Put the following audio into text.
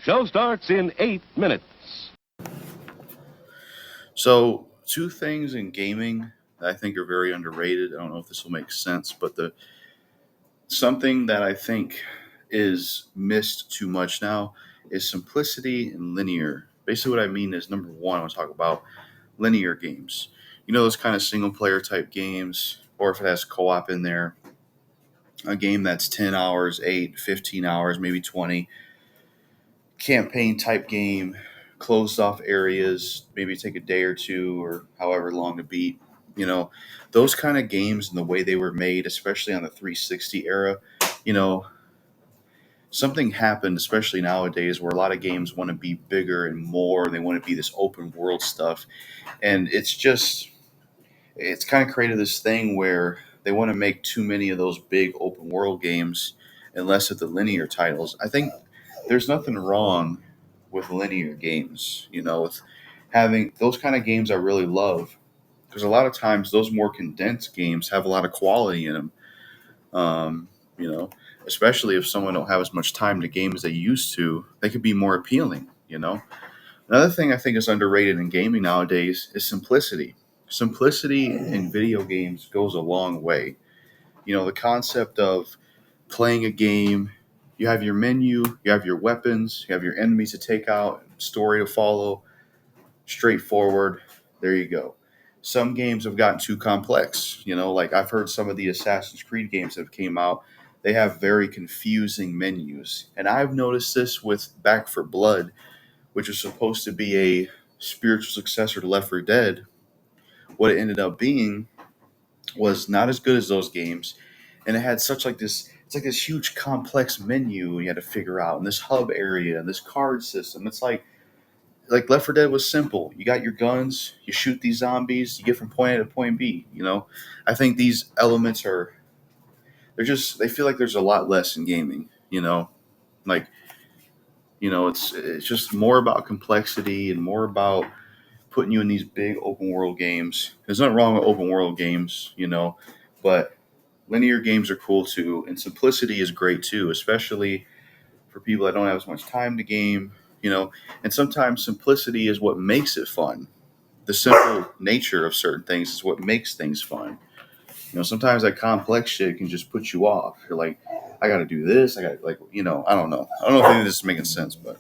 Show starts in 8 minutes. So, two things in gaming that I think are very underrated. I don't know if this will make sense, but the something that I think is missed too much now is simplicity and linear. Basically, what I mean is number one, I want to talk about linear games. You know, those kind of single player type games, or if it has co op in there, a game that's 10 hours, 8, 15 hours, maybe 20, campaign type game, closed off areas, maybe take a day or two or however long to beat. You know, those kind of games and the way they were made, especially on the 360 era, you know, something happened, especially nowadays, where a lot of games want to be bigger and more. They want to be this open world stuff. And it's kind of created this thing where they want to make too many of those big open world games and less of the linear titles. I think there's nothing wrong with linear games, with having those kind of games I really love because a lot of times those more condensed games have a lot of quality in them. Um, you know, Especially if someone don't have as much time to game as they used to, they could be more appealing. Another thing I think is underrated in gaming nowadays is simplicity. Simplicity in video games goes a long way. The concept of playing a game, you have your menu, you have your weapons, you have your enemies to take out, story to follow, straightforward. There you go. Some games have gotten too complex. Like I've heard some of the Assassin's Creed games that have came out, they have very confusing menus. And I've noticed this with Back for Blood, which was supposed to be a spiritual successor to Left 4 Dead. What it ended up being was not as good as those games, and it had such like this. It's like this huge complex menu you had to figure out, and this hub area, and this card system. It's like Left 4 Dead was simple. You got your guns, you shoot these zombies, you get from point A to point B. I think these elements they feel like there's a lot less in gaming. Like it's just more about complexity and more about putting you in these big open world games. There's nothing wrong with open world games, but linear games are cool too, and simplicity is great too, especially for people that don't have as much time to game. And sometimes simplicity is what makes it fun. The simple nature of certain things is what makes things fun. Sometimes that complex shit can just put you off. You're like, I got to do this. I got like, I don't know. I don't know if any of this is making sense, but